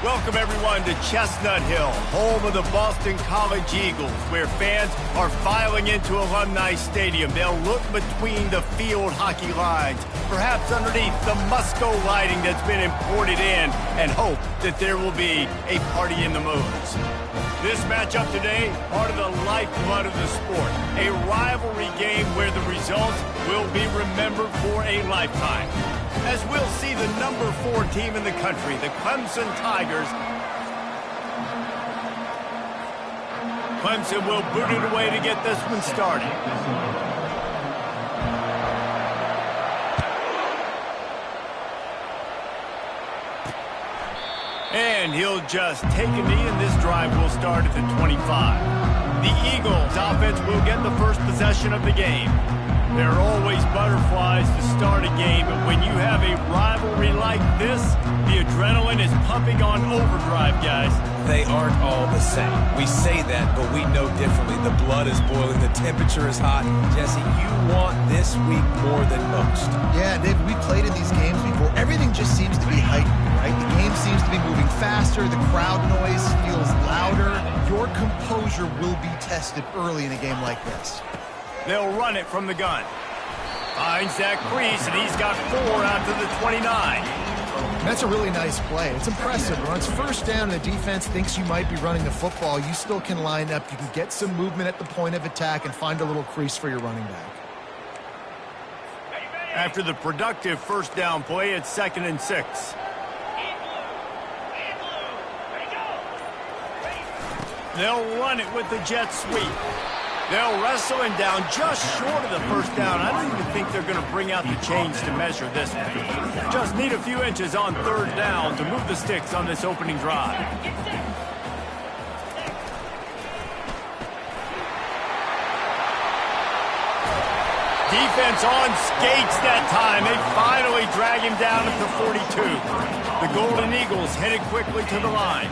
Welcome, everyone, to Chestnut Hill, home of the Boston College Eagles, where fans are filing into Alumni Stadium. They'll look between the field hockey lines, perhaps underneath the Musco lighting that's been imported in, and hope that there will be a party in the moons. This matchup today, part of the lifeblood of the sport, a rivalry game where the results will be remembered for a lifetime. As we'll see the number 4 team in the country, the Clemson Tigers. Clemson will boot it away to get this one started. And he'll just take a knee, and this drive will start at the 25. The Eagles offense will get the first possession of the game. There are always butterflies to start a game, but when you have a rivalry like this, the adrenaline is pumping on overdrive, guys. They aren't all the same. We say that, but we know differently. The blood is boiling. The temperature is hot. Jesse, you want this week more than most. Yeah, Dave, we played in these games before. Everything just seems to be heightened, right? The game seems to be moving faster. The crowd noise feels louder. Your composure will be tested early in a game like this. They'll run it from the gun. Finds that crease, and he's got 4 out to the 29. That's a really nice play. It's impressive. When it's first down and the defense thinks you might be running the football, you still can line up. You can get some movement at the point of attack and find a little crease for your running back. After the productive first down play, it's 2nd and 6. They'll run it with the jet sweep. They'll wrestle him down just short of the first down. I don't even think they're going to bring out the chains to measure this one. Just need a few inches on 3rd down to move the sticks on this opening drive. Defense on skates that time. They finally drag him down at the 42. The Golden Eagles headed quickly to the line.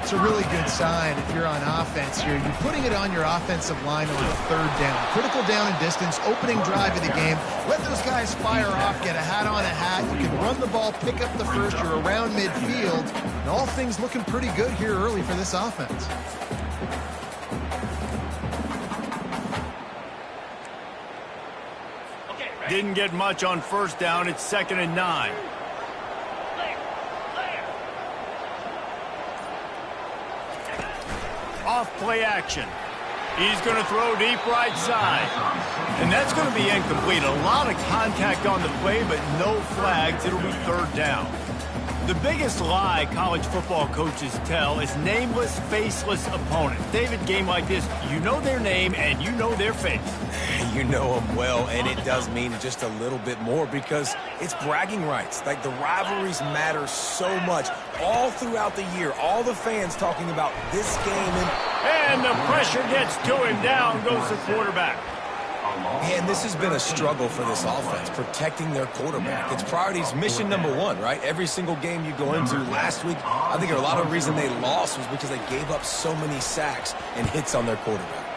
It's a really good sign if you're on offense here. You're putting it on your offensive line on 3rd down. Critical down and distance, opening drive of the game. Let those guys fire off, get a hat on a hat. You can run the ball, pick up the first. You're around midfield. And all things looking pretty good here early for this offense. Didn't get much on 1st down. It's 2nd and 9. Off play action. He's going to throw deep right side. And that's going to be incomplete. A lot of contact on the play, but no flags. It'll be 3rd down. The biggest lie college football coaches tell is nameless, faceless opponents. David, game like this, you know their name and you know their face. You know them well, and it does mean just a little bit more because it's bragging rights. Like, the rivalries matter so much all throughout the year. All the fans talking about this game. And the pressure gets to him. Down goes the quarterback. Man, this has been a struggle for this offense, protecting their quarterback. It's priorities, mission number 1, right? Every single game you go into. Last week, I think a lot of the reason they lost was because they gave up so many sacks and hits on their quarterback.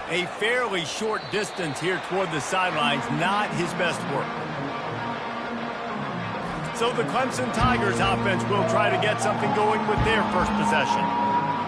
A fairly short distance here toward the sidelines, not his best work. So the Clemson Tigers offense will try to get something going with their first possession.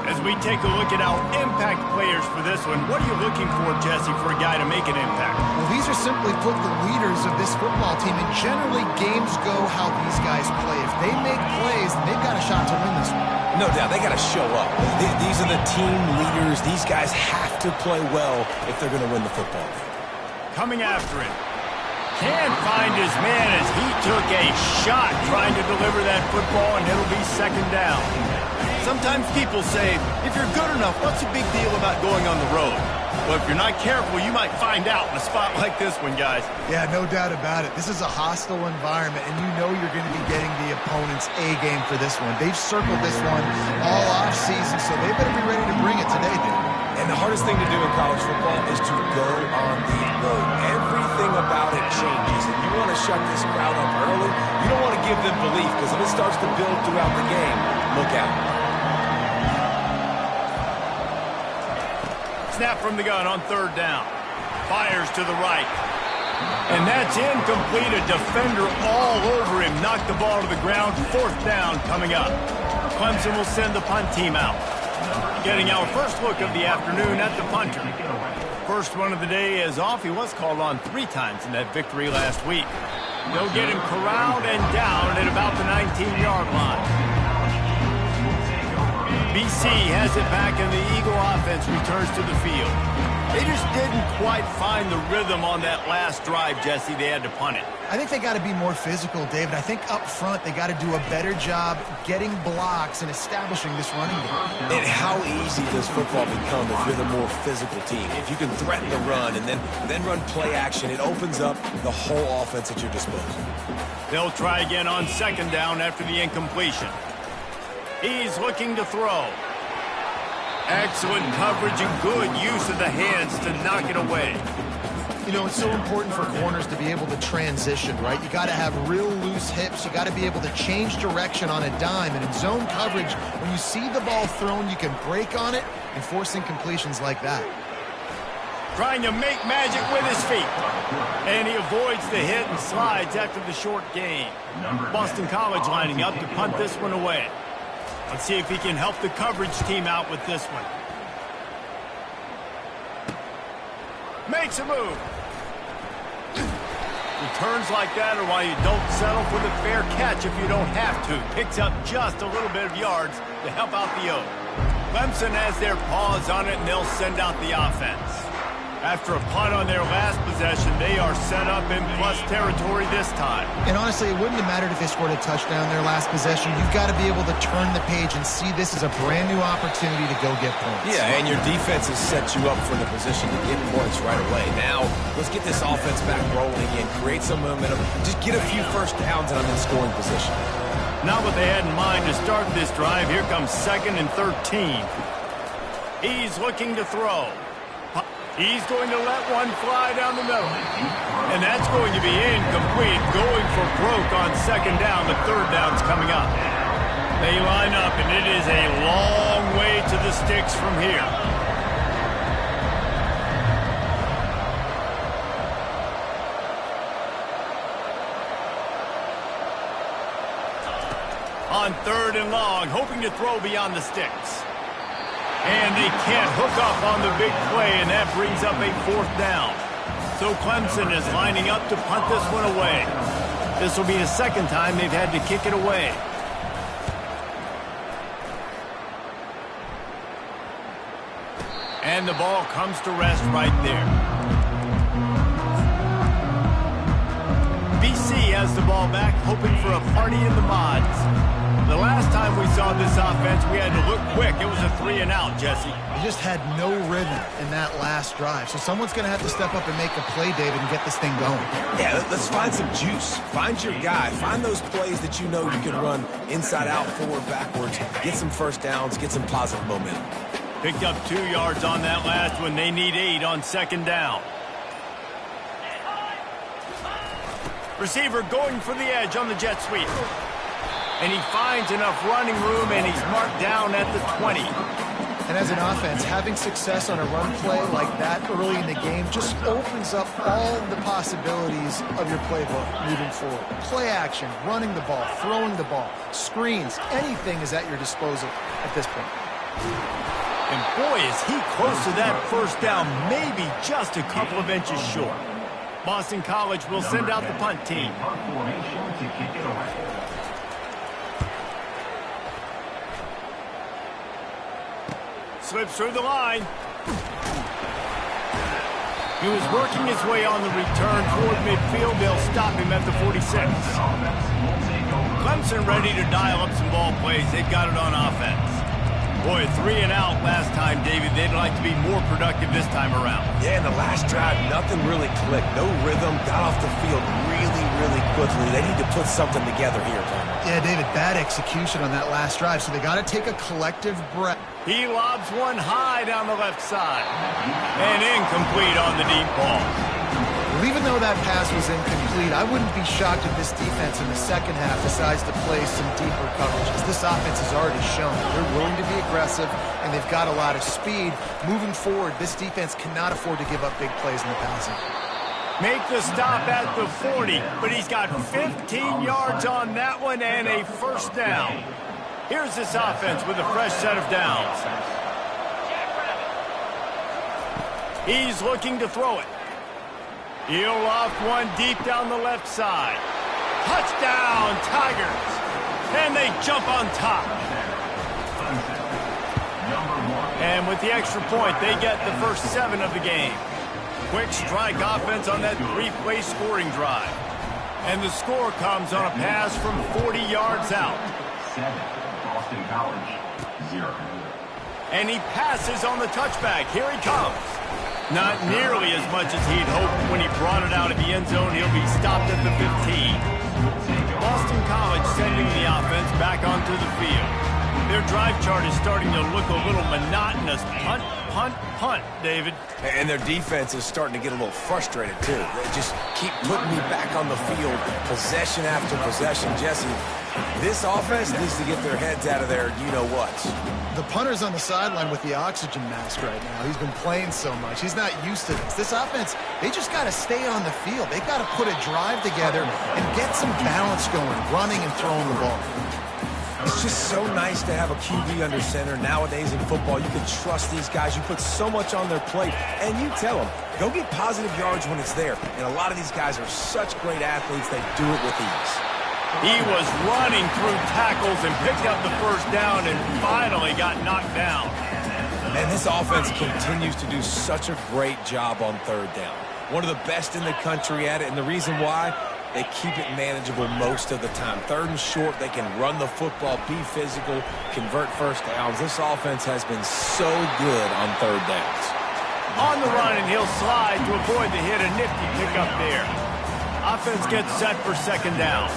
As we take a look at our impact players for this one, what are you looking for, Jesse, for a guy to make an impact? Well, these are simply put the leaders of this football team, and generally games go how these guys play. If they make plays, then they've got a shot to win this one. No doubt, they got to show up. These are the team leaders. These guys have to play well if they're going to win the football game. Coming after it. Can't find his man as he took a shot trying to deliver that football, and it'll be 2nd down. Sometimes people say, if you're good enough, what's the big deal about going on the road? Well, if you're not careful, you might find out in a spot like this one, guys. Yeah, no doubt about it. This is a hostile environment, and you know you're going to be getting the opponent's A game for this one. They've circled this one all offseason, so they better be ready to bring it today, dude. And the hardest thing to do in college football is to go on the road. Everything about it changes, and you want to shut this crowd up early. You don't want to give them belief, because if it starts to build throughout the game, look out. Snap from the gun on 3rd down. Fires to the right. And that's incomplete. A defender all over him. Knocked the ball to the ground. 4th down coming up. Clemson will send the punt team out. Getting our first look of the afternoon at the punter. First one of the day is off. He was called on 3 times in that victory last week. They'll get him corralled and down at about the 19-yard line. BC has it back and the Eagle offense returns to the field. They just didn't quite find the rhythm on that last drive, Jesse. They had to punt it. I think they got to be more physical, David. I think up front they got to do a better job getting blocks and establishing this running game. And how easy does football become if you're the more physical team? If you can threaten the run and then run play action, it opens up the whole offense at your disposal. They'll try again on second down after the incompletion. He's looking to throw. Excellent coverage and good use of the hands to knock it away. You know, it's so important for corners to be able to transition, right? You got to have real loose hips. You got to be able to change direction on a dime. And in zone coverage, when you see the ball thrown, you can break on it and force incompletions like that. Trying to make magic with his feet. And he avoids the hit and slides after the short gain. Boston College lining up to punt this one away. Let's see if he can help the coverage team out with this one. Makes a move. Returns like that are why you don't settle for the fair catch if you don't have to. Picks up just a little bit of yards to help out the Oak. Clemson has their paws on it, and they'll send out the offense. After a punt on their last possession, they are set up in plus territory this time. And honestly, it wouldn't have mattered if they scored a touchdown their last possession. You've got to be able to turn the page and see this as a brand new opportunity to go get points. Yeah, and your defense has set you up for the position to get points right away. Now, let's get this offense back rolling and create some momentum. Just get a few first downs and I'm in scoring position. Not what they had in mind to start this drive. Here comes 2nd and 13. He's looking to throw. He's going to let one fly down the middle. And that's going to be incomplete. Going for broke on second down. The third down's coming up. They line up, and it is a long way to the sticks from here. On 3rd and long, hoping to throw beyond the sticks. And they can't hook up on the big play, and that brings up a 4th down. So Clemson is lining up to punt this one away. This will be the 2nd time they've had to kick it away. And the ball comes to rest right there. BC has the ball back, hoping for a party in the mods. The last time we saw this offense, we had to look quick. It was a 3-and-out, Jesse. They just had no rhythm in that last drive. So someone's going to have to step up and make a play, David, and get this thing going. Yeah, let's find some juice. Find your guy. Find those plays that you know you can run inside out, forward, backwards. Get some first downs. Get some positive momentum. Picked up 2 yards on that last one. They need 8 on second down. Receiver going for the edge on the jet sweep. And he finds enough running room, and he's marked down at the 20. And as an offense, having success on a run play like that early in the game just opens up all the possibilities of your playbook moving forward. Play action, running the ball, throwing the ball, screens, anything is at your disposal at this point. And boy, is he close to that first down, maybe just a couple of inches short. Boston College will send out the punt team. Slips through the line. He was working his way on the return toward midfield. They'll stop him at the 46. Clemson ready to dial up some ball plays. They've got it on offense. Boy, 3-and-out last time, David. They'd like to be more productive this time around. Yeah, in the last drive, nothing really clicked. No rhythm. Got off the field really, really quickly. They need to put something together here, Tom. Yeah, David, bad execution on that last drive, so they got to take a collective breath. He lobs one high down the left side. And incomplete on the deep ball. Well, even though that pass was incomplete, I wouldn't be shocked if this defense in the second half decides to play some deeper coverage, because this offense has already shown they're willing to be aggressive, and they've got a lot of speed. Moving forward, this defense cannot afford to give up big plays in the passing. Make the stop at the 40, but he's got 15 yards on that one and a first down. Here's this offense with a fresh set of downs. He's looking to throw it. He'll loft one deep down the left side. Touchdown, Tigers! And they jump on top. And with the extra point, they get the first 7 of the game. Quick strike offense on that 3-play scoring drive. And the score comes on a pass from 40 yards out. 7, Boston College, 0. And he passes on the touchback. Here he comes. Not nearly as much as he'd hoped when he brought it out of the end zone. He'll be stopped at the 15. Boston College sending the offense back onto the field. Their drive chart is starting to look a little monotonous. Punt, punt, punt, David. And their defense is starting to get a little frustrated, too. They just keep putting me back on the field, possession after possession. Jesse, this offense needs to get their heads out of their you-know-whats. The punter's on the sideline with the oxygen mask right now. He's been playing so much. He's not used to this. This offense, they just got to stay on the field. They've got to put a drive together and get some balance going, running and throwing the ball. It's just so nice to have a QB under center. Nowadays in football, you can trust these guys. You put so much on their plate, and you tell them, go get positive yards when it's there. And a lot of these guys are such great athletes, they do it with ease. He was running through tackles and picked up the first down and finally got knocked down. And this offense continues to do such a great job on third down. One of the best in the country at it, and the reason why, they keep it manageable most of the time. Third and short, they can run the football, be physical, convert first downs. This offense has been so good on third downs. On the run, and he'll slide to avoid the hit. A nifty pickup there. Offense gets set for second down.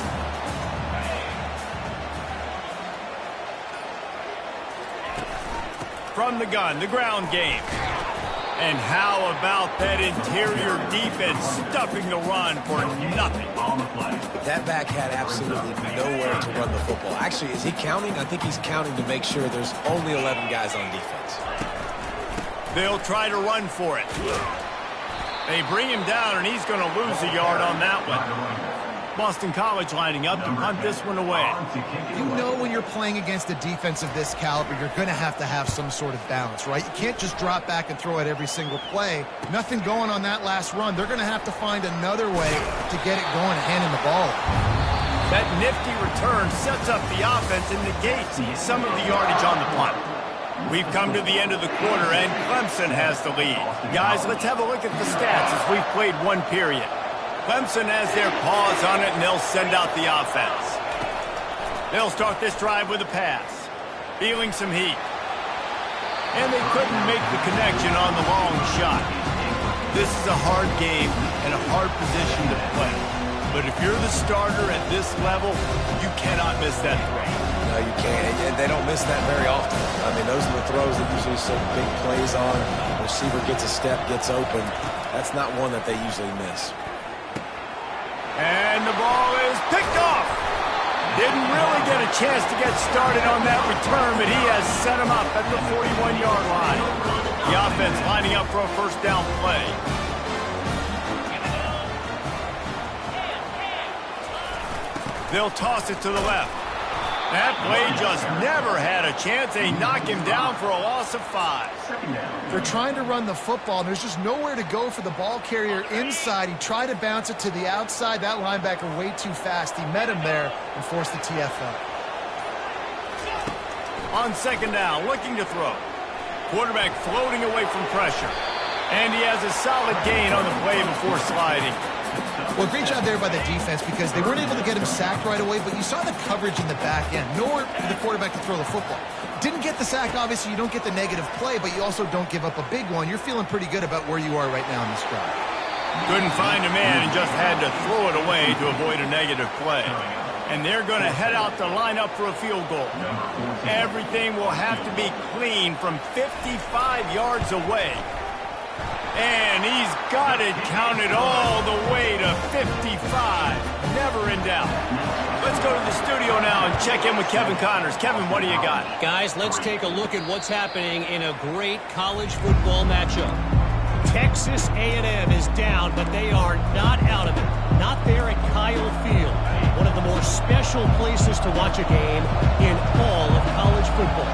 From the gun, the ground game. And how about that interior defense stuffing the run for nothing? That back had absolutely nowhere to run the football. Actually, is he counting? I think he's counting to make sure there's only 11 guys on defense. They'll try to run for it. They bring him down, and he's going to lose a yard on that one. Boston College lining up to punt this one away. You know when you're playing against a defense of this caliber, you're going to have some sort of balance, right? You can't just drop back and throw it every single play. Nothing going on that last run. They're going to have to find another way to get it going and handing the ball. That nifty return sets up the offense and negates some of the yardage on the punt. We've come to the end of the quarter, and Clemson has the lead. Guys, let's have a look at the stats as we've played one period. Clemson has their paws on it, and they'll send out the offense. They'll start this drive with a pass. Feeling some heat. And they couldn't make the connection on the long shot. This is a hard game and a hard position to play. But if you're the starter at this level, you cannot miss that throw. No, you can't. And they don't miss that very often. I mean, those are the throws that usually some big plays on. The receiver gets a step, gets open. That's not one that they usually miss. And the ball is picked off. Didn't really get a chance to get started on that return, but he has set him up at the 41-yard line. The offense lining up for a first down play. They'll toss it to the left. That play just never had a chance. They knock him down for a loss of 5. They're trying to run the football, and there's just nowhere to go for the ball carrier inside. He tried to bounce it to the outside. That linebacker way too fast. He met him there and forced the TFL. On second down, looking to throw. Quarterback floating away from pressure. And he has a solid gain on the play before sliding. Well, great job there by the defense because they weren't able to get him sacked right away, but you saw the coverage in the back end. Nowhere for the quarterback to throw the football. Didn't get the sack, obviously. You don't get the negative play, but you also don't give up a big one. You're feeling pretty good about where you are right now in this drive. Couldn't find a man and just had to throw it away to avoid a negative play. And they're going to head out to line up for a field goal. Everything will have to be clean from 55 yards away. And he's got it counted all the way to 55. Never in doubt. Let's go to the studio now and check in with Kevin Connors. Kevin, what do you got? Guys, let's take a look at what's happening in a great college football matchup. Texas A&M is down, but they are not out of it. Not there at Kyle Field. One of of the more special places to watch a game in all of college football.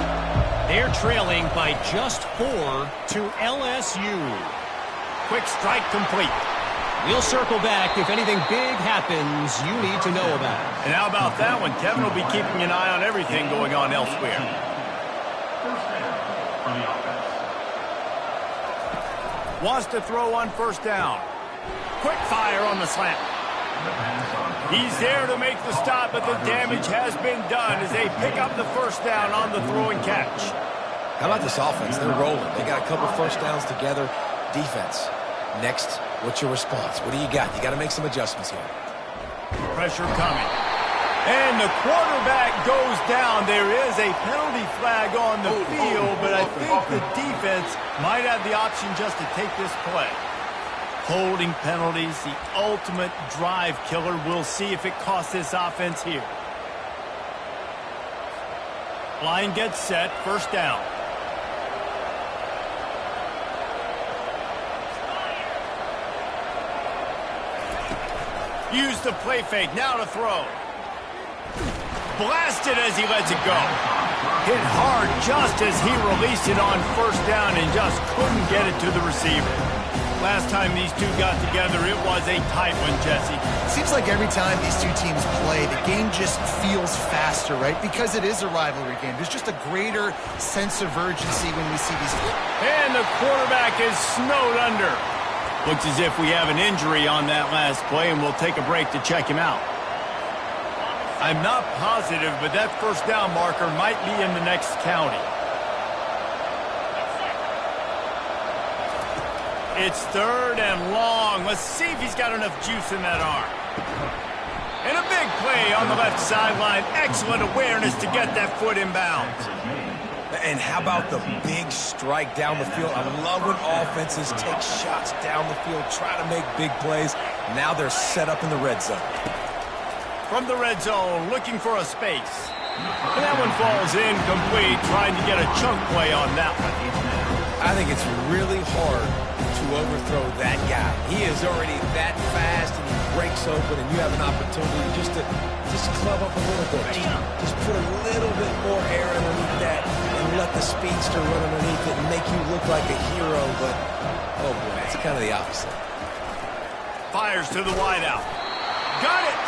They're trailing by just 4 to LSU. Quick strike complete. We'll circle back if anything big happens you need to know about. And how about that one? Kevin will be keeping an eye on everything going on elsewhere. First down for the offense. Wants to throw on first down. Quick fire on the slant. He's there to make the stop, but the damage has been done as they pick up the first down on the throw and catch. How about this offense? They're rolling. They got a couple first downs together. Defense. Next, what's your response? What do you got? You got to make some adjustments here. Pressure coming. And the quarterback goes down. There is a penalty flag on the field, but I think the defense might have the option just to take this play. Holding penalties, the ultimate drive killer. We'll see if it costs this offense here. Line gets set, first down. Use the play fake, now to throw. Blasted as he lets it go. Hit hard just as he released it on first down and just couldn't get it to the receiver. Last time these two got together, it was a tight one, Jesse. Seems like every time these two teams play, the game just feels faster, right? Because it is a rivalry game. There's just a greater sense of urgency when we see these. And the quarterback is snowed under. Looks as if we have an injury on that last play, and we'll take a break to check him out. I'm not positive, but that first down marker might be in the next county. It's third and long. Let's see if he's got enough juice in that arm. And a big play on the left sideline. Excellent awareness to get that foot in bounds. And how about the big strike down the field? I love when offenses take shots down the field, try to make big plays. Now they're set up in the red zone. From the red zone, looking for a space. And that one falls incomplete, trying to get a chunk play on that one. I think it's really hard to overthrow that guy. He is already that fast, and he breaks open, and you have an opportunity just to club up a little bit. Just put a little bit more air underneath that and let the speedster run underneath it and make you look like a hero, but, oh boy, it's kind of the opposite. Fires to the wideout. Got it!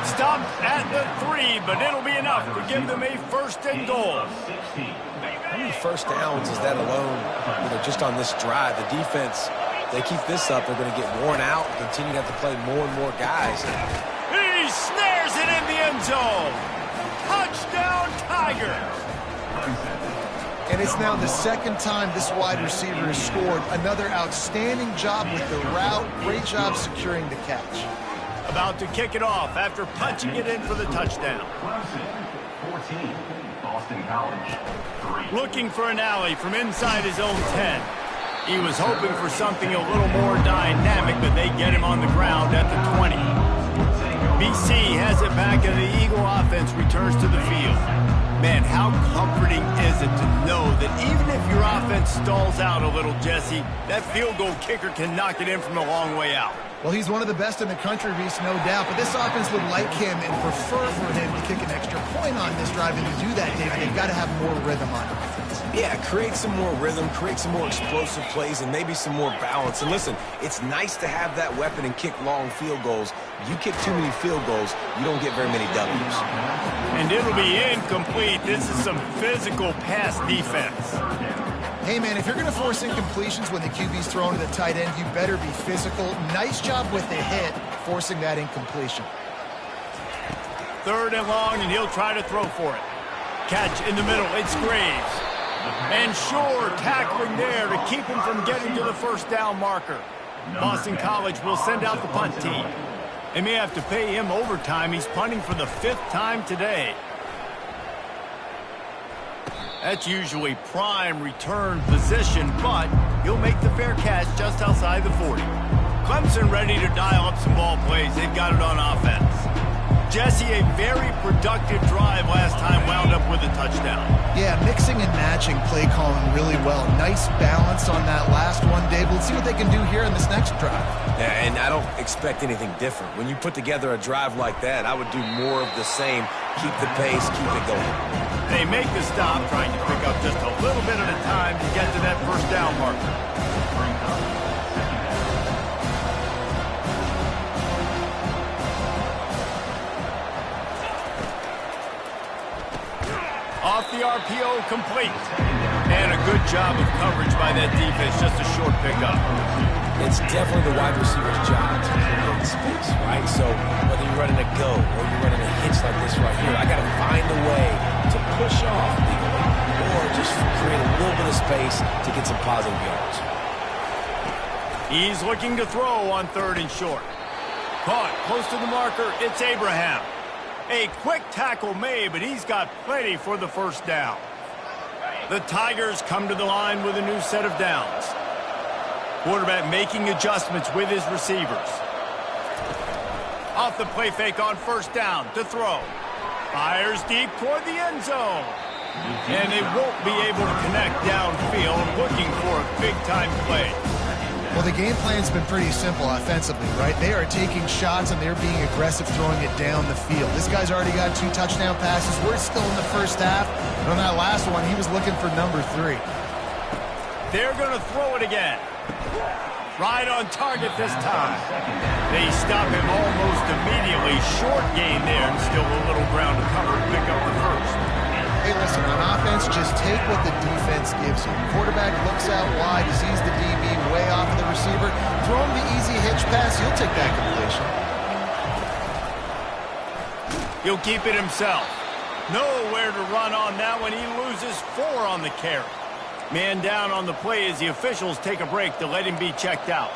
Stopped at the 3, but it'll be enough to give them a first and goal. How many first downs is that alone, just on this drive? The defense, they keep this up, they're going to get worn out and continue to have to play more and more guys. He snares it in the end zone. Touchdown, Tigers. And it's now the second time this wide receiver has scored. Another outstanding job with the route. Great job securing the catch. About to kick it off after punching it in for the touchdown. 14, Boston College, 3. Looking for an alley from inside his own 10. He was hoping for something a little more dynamic, but they get him on the ground at the 20. BC has it back, and the Eagle offense returns to the field. Man, how comforting is it to know that even if your offense stalls out a little, Jesse, that field goal kicker can knock it in from a long way out. Well, he's one of the best in the country, Reese, no doubt. But this offense would like him and prefer for him to kick an extra point on this drive. And to do that, David, they've got to have more rhythm on offense. Yeah, create some more rhythm, create some more explosive plays, and maybe some more balance. And listen, it's nice to have that weapon and kick long field goals. You kick too many field goals, you don't get very many W's. And it'll be incomplete. This is some physical pass defense. Hey, man, if you're going to force incompletions when the QB's thrown to the tight end, you better be physical. Nice job with the hit, forcing that incompletion. Third and long, and he'll try to throw for it. Catch in the middle. It's Graves. And Shore tackling there to keep him from getting to the first down marker. Boston College will send out the punt team. They may have to pay him overtime. He's punting for the 5th time today. That's usually prime return position, but he'll make the fair catch just outside the 40. Clemson ready to dial up some ball plays. They've got it on offense. Jesse, a very productive drive last time wound up with a touchdown. Yeah, mixing and matching play calling really well. Nice balance on that last one, Dave. Let's see what they can do here in this next drive. Yeah, and I don't expect anything different. When you put together a drive like that, I would do more of the same. Keep the pace, keep it going. They make the stop, trying to pick up just a little bit at a time to get to that first down marker. Off the RPO, complete. And a good job of coverage by that defense, just a short pickup. It's definitely the wide receiver's job to create space, right? So whether you're running a go or you're running a hitch like this right here, I got to find a way to push off legally or just create a little bit of space to get some positive yards. He's looking to throw on 3rd and short. Caught close to the marker, it's Abraham. A quick tackle made, but he's got plenty for the first down. The Tigers come to the line with a new set of downs. Quarterback making adjustments with his receivers. Off the play fake on 1st down to throw. Fires deep toward the end zone. And they won't be able to connect downfield, looking for a big-time play. Well, the game plan's been pretty simple offensively, right? They are taking shots, and they're being aggressive throwing it down the field. This guy's already got 2 touchdown passes. We're still in the first half. And on that last one, he was looking for number 3. They're going to throw it again. Right on target this time. They stop him almost immediately. Short gain there, and still a little ground to cover to pick up the first. Hey, listen, on offense, just take what the defense gives you. Quarterback looks out wide, he sees the DB way off of the receiver. Throw him the easy hitch pass, he'll take that completion. He'll keep it himself. Nowhere to run on that one. He loses 4 on the carry. Man down on the play as the officials take a break to let him be checked out.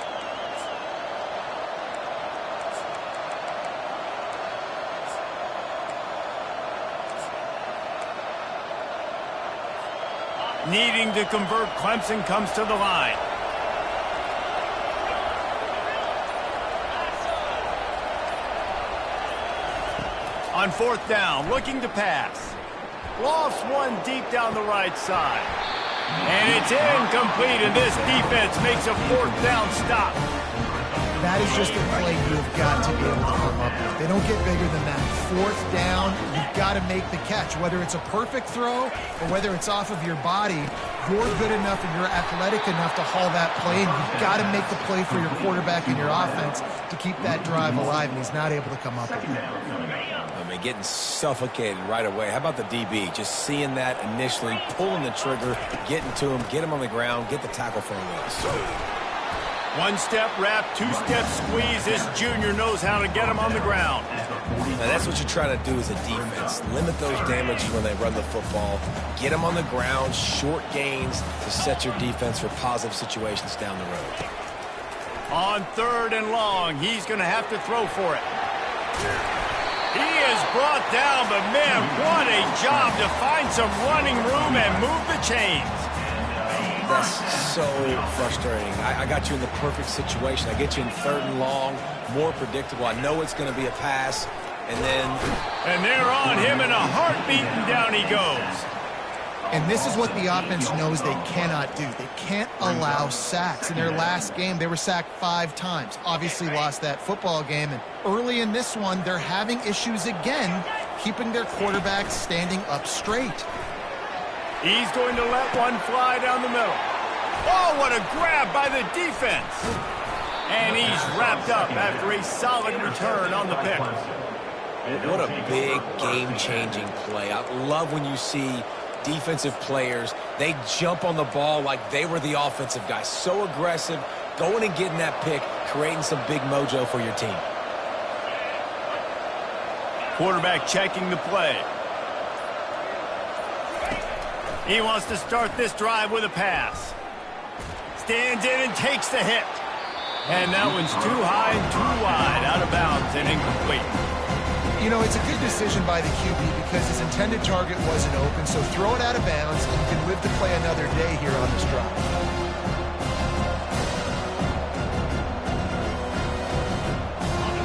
Needing to convert, Clemson comes to the line. On 4th down, looking to pass. Lost one deep down the right side. And it's incomplete, and this defense makes a 4th down stop. That is just a play you've got to be able to come up with. They don't get bigger than that. 4th down, you've got to make the catch. Whether it's a perfect throw or whether it's off of your body, you're good enough and you're athletic enough to haul that play, and you've got to make the play for your quarterback and your offense to keep that drive alive, and he's not able to come up with it. I mean, getting suffocated right away. How about the DB? Just seeing that initially, pulling the trigger, getting to him, get him on the ground, get the tackle for a loss. 1-step wrap, 2-step squeeze. This junior knows how to get him on the ground. Now, that's what you try to do as a defense. Limit those damages when they run the football. Get them on the ground, short gains to set your defense for positive situations down the road. On 3rd and long, he's going to have to throw for it. He is brought down, but man, what a job to find some running room and move the chains. That's so frustrating. I got you in the perfect situation. I get you in 3rd and long, more predictable. I know it's going to be a pass, and then... And they're on him in a heartbeat, and down he goes. And this is what the offense knows they cannot do. They can't allow sacks. In their last game, they were sacked 5 times. Obviously lost that football game. And early in this one, they're having issues again, keeping their quarterback standing up straight. He's going to let one fly down the middle. Oh, what a grab by the defense. And he's wrapped up after a solid return on the pick. What a big game-changing play. I love when you see defensive players, they jump on the ball like they were the offensive guy. So aggressive, going and getting that pick, creating some big mojo for your team. Quarterback checking the play. He wants to start this drive with a pass. Stands in and takes the hit. And that one's too high and too wide, out of bounds and incomplete. You know, it's a good decision by the QB because his intended target wasn't open, so throw it out of bounds and you can live to play another day here on this drive.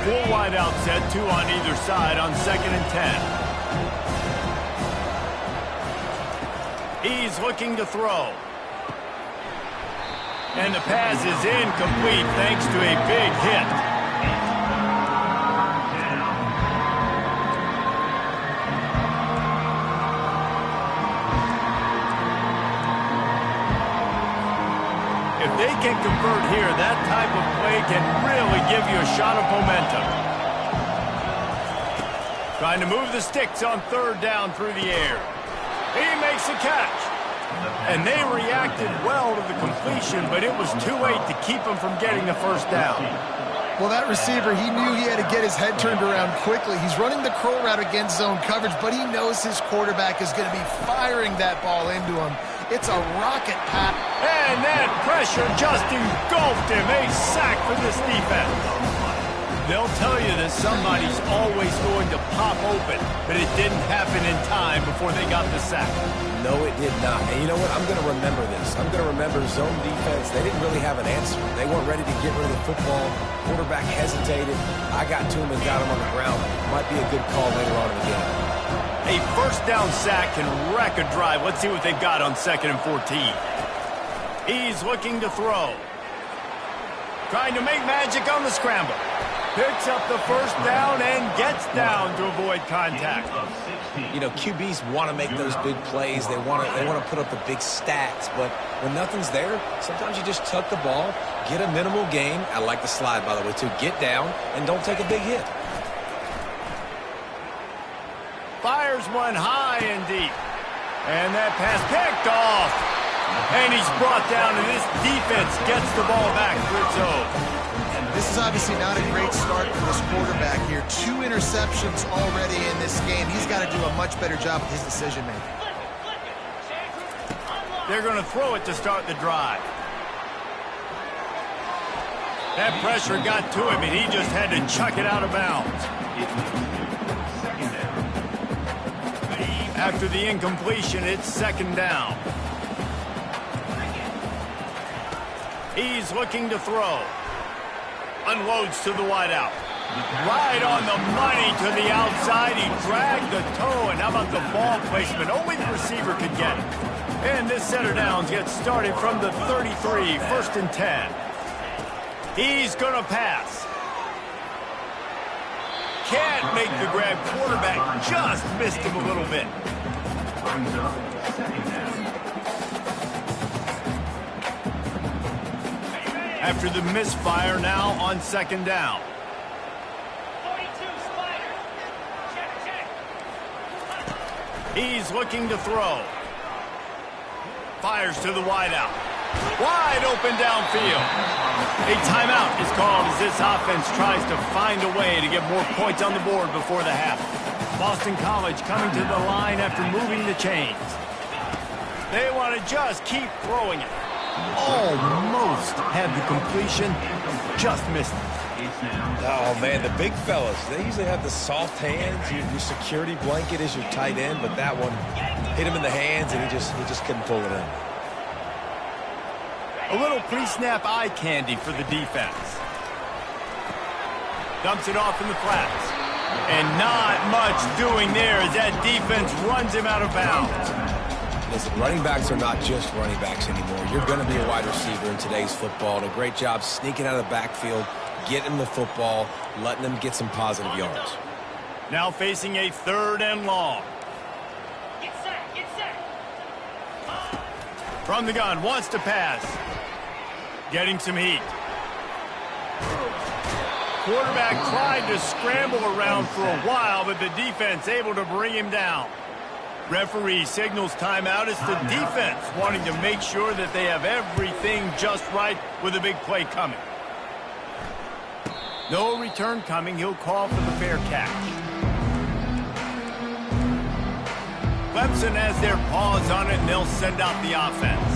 Full wide wide out set, 2 on either side on 2nd and 10. He's looking to throw. And the pass is incomplete thanks to a big hit. If they can convert here, that type of play can really give you a shot of momentum. Trying to move the sticks on 3rd down through the air. He makes a catch. And they reacted well to the completion, but it was too late to keep him from getting the 1st down. Well, that receiver, he knew he had to get his head turned around quickly. He's running the curl route against zone coverage, but he knows his quarterback is going to be firing that ball into him. It's a rocket pass. And that pressure just engulfed him. A sack for this defense. They'll tell you that somebody's always going to pop open, but it didn't happen in time before they got the sack. No, it did not. And you know what? I'm going to remember this. I'm going to remember zone defense. They didn't really have an answer. They weren't ready to get rid of the football. Quarterback hesitated. I got to him and got him on the ground. Might be a good call later on in the game. A 1st down sack can wreck a drive. Let's see what they've got on 2nd and 14. He's looking to throw. Trying to make magic on the scramble. Picks up the 1st down and gets down to avoid contact. You know, QBs want to make those big plays. They want to put up the big stats. But when nothing's there, sometimes you just tuck the ball, get a minimal gain. I like the slide, by the way, too. Get down and don't take a big hit. Fires one high and deep. And that pass picked off. And he's brought down, and this defense gets the ball back for its own. This is obviously not a great start for this quarterback here. 2 interceptions already in this game. He's got to do a much better job with his decision-making. They're going to throw it to start the drive. That pressure got to him, and he just had to chuck it out of bounds. After the incompletion, it's 2nd down. He's looking to throw. Unloads to the wideout. Right on the money to the outside. He dragged the toe, and how about the ball placement? Only the receiver could get it. And this center downs gets started from the 33, 1st and 10. He's going to pass. Can't make the grab. Quarterback just missed him a little bit. Brings up 2nd down. After the misfire, now on 2nd down. 42 Spider. Check. He's looking to throw. Fires to the wideout. Wide open downfield. A timeout is called as this offense tries to find a way to get more points on the board before the half. Boston College coming to the line after moving the chains. They want to just keep throwing it. Almost had the completion, just missed it. Oh, man, the big fellas, they usually have the soft hands. Your security blanket is your tight end, but that one hit him in the hands, and he just couldn't pull it in. A little pre-snap eye candy for the defense. Dumps it off in the flats. And not much doing there as that defense runs him out of bounds. Listen, running backs are not just running backs anymore. You're going to be a wide receiver in today's football. And a great job sneaking out of the backfield, getting the football, letting them get some positive yards. Now facing a 3rd and long. Get set. From the gun, wants to pass. Getting some heat. Quarterback tried to scramble around for a while, but the defense able to bring him down. Referee signals timeout. It's the defense wanting to make sure that they have everything just right with a big play coming. No return coming. He'll call for the fair catch. Clemson has their paws on it, and they'll send out the offense.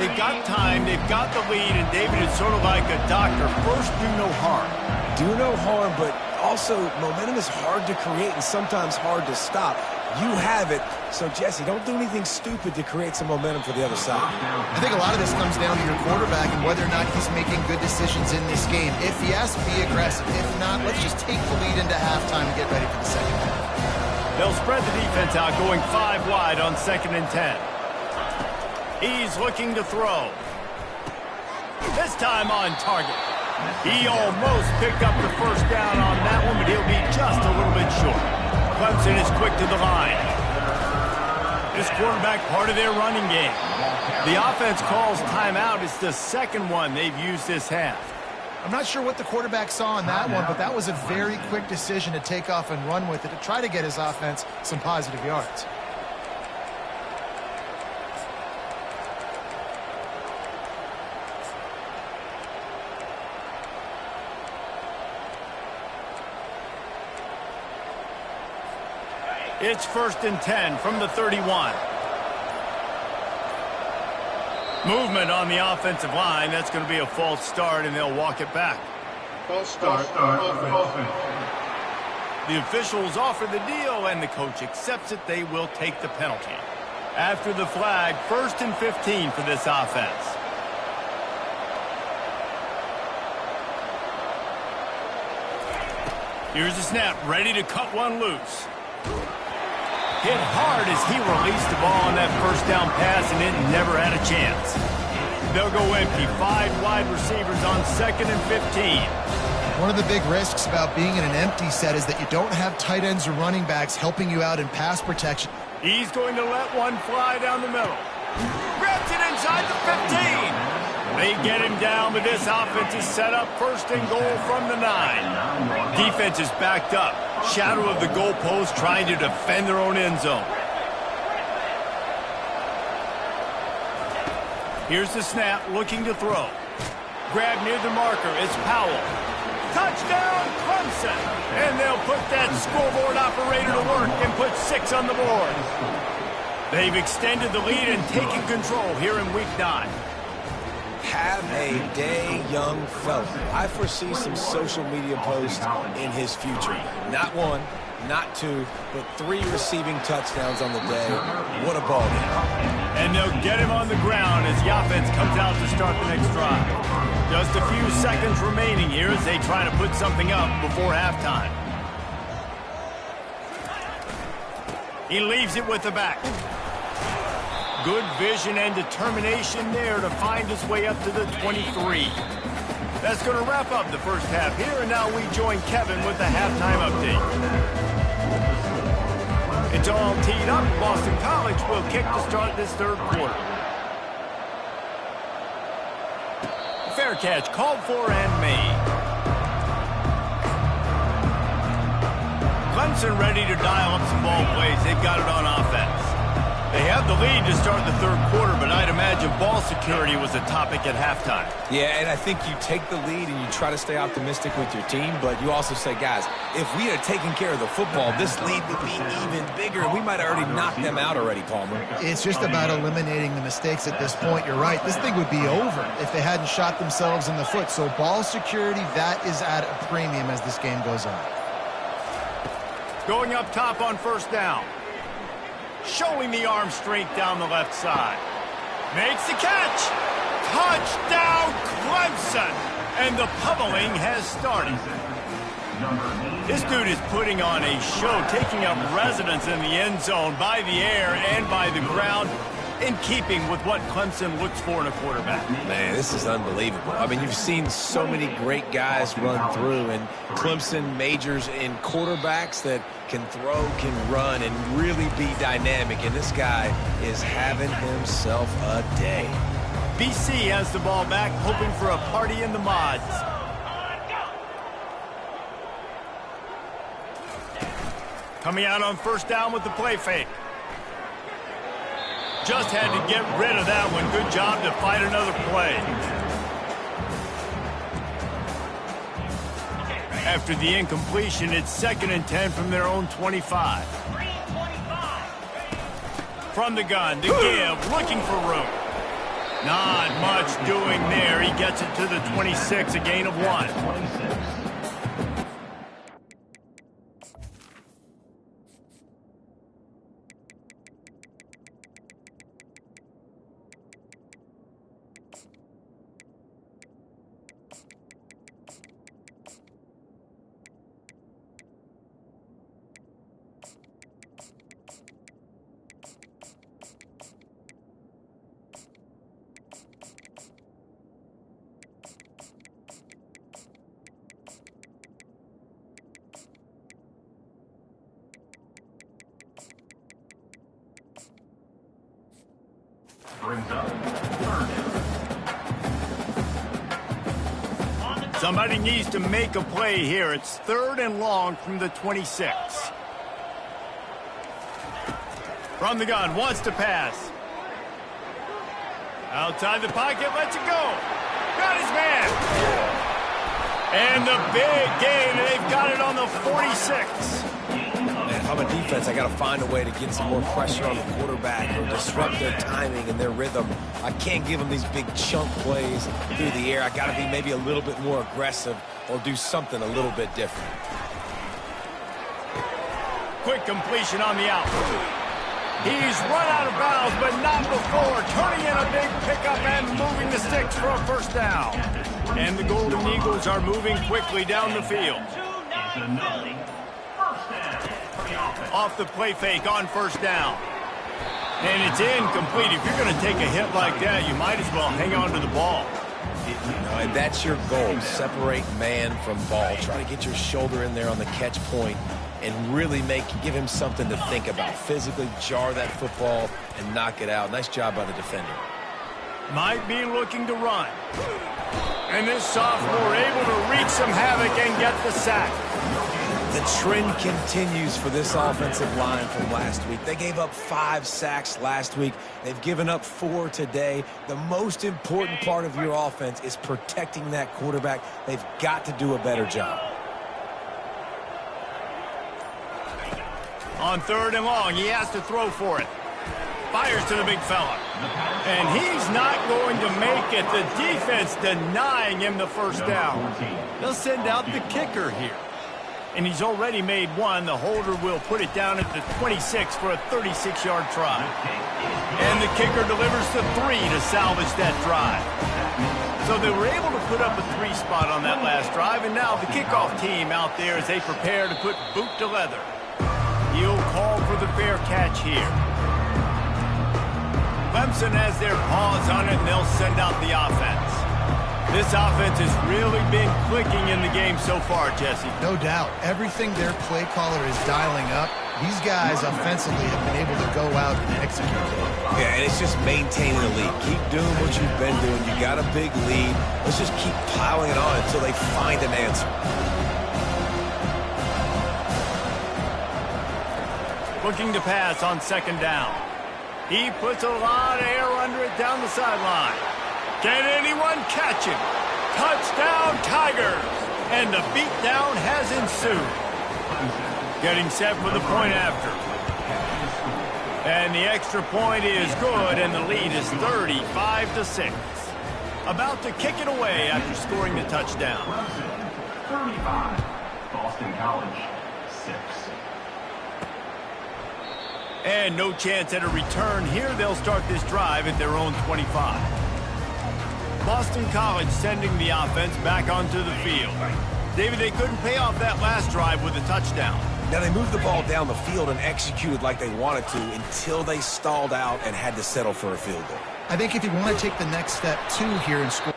They've got time, they've got the lead, and David is sort of like a doctor. First, do no harm. Do no harm, but also momentum is hard to create and sometimes hard to stop. You have it. So, Jesse, don't do anything stupid to create some momentum for the other side. I think a lot of this comes down to your quarterback and whether or not he's making good decisions in this game. If yes, be aggressive. If not, let's just take the lead into halftime and get ready for the second half. They'll spread the defense out, going 5 wide on 2nd and 10. He's looking to throw. This time on target. He almost picked up the first down on that one, but he'll be just a little bit short. Clemson is quick to the line. This quarterback part of their running game. The offense calls timeout. It's the second one they've used this half. I'm not sure what the quarterback saw in that one, but that was a very quick decision to take off and run with it to try to get his offense some positive yards. It's 1st and 10 from the 31. Movement on the offensive line. That's going to be a false start, and they'll walk it back. False start. Offense. The officials offer the deal, and the coach accepts it. They will take the penalty. After the flag, 1st and 15 for this offense. Here's the snap, ready to cut one loose. Hit hard as he released the ball on that first down pass, and it never had a chance. They'll go empty. 5 wide receivers on 2nd and 15. One of the big risks about being in an empty set is that you don't have tight ends or running backs helping you out in pass protection. He's going to let one fly down the middle. Grabs it inside the 15. They get him down, but this offense is set up 1st and goal from the 9. Defense is backed up. Shadow of the goalpost, trying to defend their own end zone. Here's the snap, looking to throw. Grab near the marker, it's Powell. Touchdown, Clemson! And they'll put that scoreboard operator to work and put 6 on the board. They've extended the lead and taken control here in Week 9. Have a day, young fella. I foresee some social media posts in his future. Not 1, not 2, but 3 receiving touchdowns on the day. What a ball game. And they'll get him on the ground as the offense comes out to start the next drive. Just a few seconds remaining here as they try to put something up before halftime. He leaves it with the back. Good vision and determination there to find his way up to the 23. That's going to wrap up the first half here, and now we join Kevin with the halftime update. It's all teed up. Boston College will kick to start this 3rd quarter. Fair catch called for and made. Clemson ready to dial up some ball plays. They've got it on offense. They have the lead to start the 3rd quarter, but I'd imagine ball security was a topic at halftime. Yeah, and I think you take the lead and you try to stay optimistic with your team, but you also say, guys, if we had taken care of the football, this lead would be even bigger, and we might have already knocked them out already, Palmer. It's just about eliminating the mistakes at this point. You're right. This thing would be over if they hadn't shot themselves in the foot. So ball security, that is at a premium as this game goes on. Going up top on 1st down. Showing the arm strength down the left side. Makes the catch. Touchdown, Clemson. And the pummeling has started. This dude is putting on a show, taking up residence in the end zone by the air and by the ground, in keeping with what Clemson looks for in a quarterback. Man, this is unbelievable. I mean, you've seen so many great guys run through, and Clemson majors in quarterbacks that can throw, can run, and really be dynamic, and this guy is having himself a day. BC has the ball back, hoping for a party in the mods. Coming out on 1st down with the play fake. Just had to get rid of that one. Good job to fight another play. After the incompletion, it's 2nd and 10 from their own 25. From the gun, to give, looking for room. Not much doing there. He gets it to the 26, a gain of 1. brings up third down. Somebody needs to make a play here. It's 3rd and long from the 26. From the gun, wants to pass. Outside the pocket, lets it go. Got his man. And the big gain, they've got it on the 46. Man, if I'm a defense, I got to find a way to get some more pressure on the quarterback or disrupt their timing and their rhythm. I can't give them these big chunk plays through the air. I got to be maybe a little bit more aggressive or do something a little bit different. Quick completion on the out. He's run out of bounds, but not before. Turning in a big pickup and moving the sticks for a first down. And the Golden Eagles are moving quickly down the field. Off the play fake on first down. And it's incomplete. If you're going to take a hit like that, you might as well hang on to the ball. And that's your goal. Separate man from ball. Try to get your shoulder in there on the catch point and really give him something to think about. Physically jar that football and knock it out. Nice job by the defender. Might be looking to run. And this sophomore able to wreak some havoc and get the sack. The trend continues for this offensive line from last week. They gave up 5 sacks last week. They've given up 4 today. The most important part of your offense is protecting that quarterback. They've got to do a better job. On 3rd and long, he has to throw for it. Fires to the big fella. And he's not going to make it. The defense denying him the first down. They'll send out the kicker here. And he's already made one. The holder will put it down at the 26 for a 36-yard try. And the kicker delivers the 3 to salvage that drive. So they were able to put up a 3 spot on that last drive. And now the kickoff team out there as they prepare to put boot to leather. He'll call for the fair catch here. Clemson has their paws on it, and they'll send out the offense. This offense has really been clicking in the game so far, Jesse. No doubt. Everything their play caller is dialing up, these guys offensively have been able to go out and execute. Yeah, and it's just maintaining the lead. Keep doing what you've been doing. You got a big lead. Let's just keep piling it on until they find an answer. Looking to pass on 2nd down. He puts a lot of air under it down the sideline. Can anyone catch him? Touchdown, Tigers! And the beatdown has ensued. Getting set for the point after. And the extra point is good, and the lead is 35-6. About to kick it away after scoring the touchdown. 35, Boston College, 6. And no chance at a return here. They'll start this drive at their own 25. Boston College sending the offense back onto the field. David, they couldn't pay off that last drive with a touchdown. Now, they moved the ball down the field and executed like they wanted to until they stalled out and had to settle for a field goal. I think if you want to take the next step, too, here and score.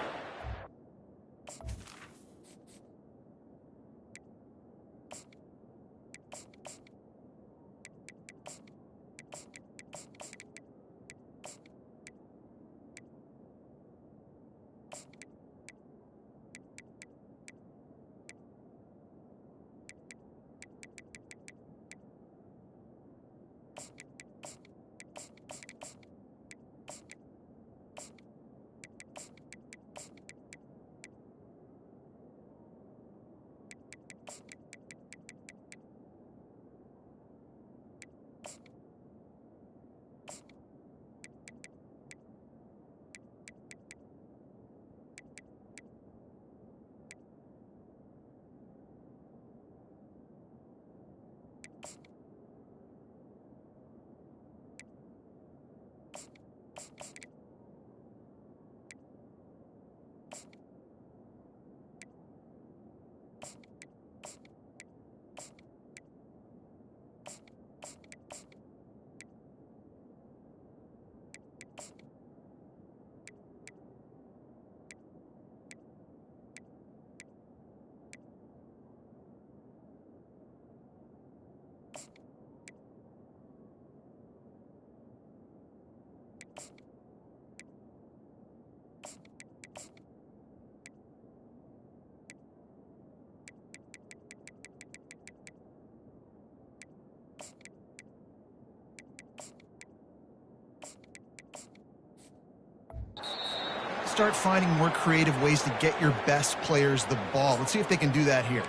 start finding more creative ways to get your best players the ball. Let's see if they can do that here.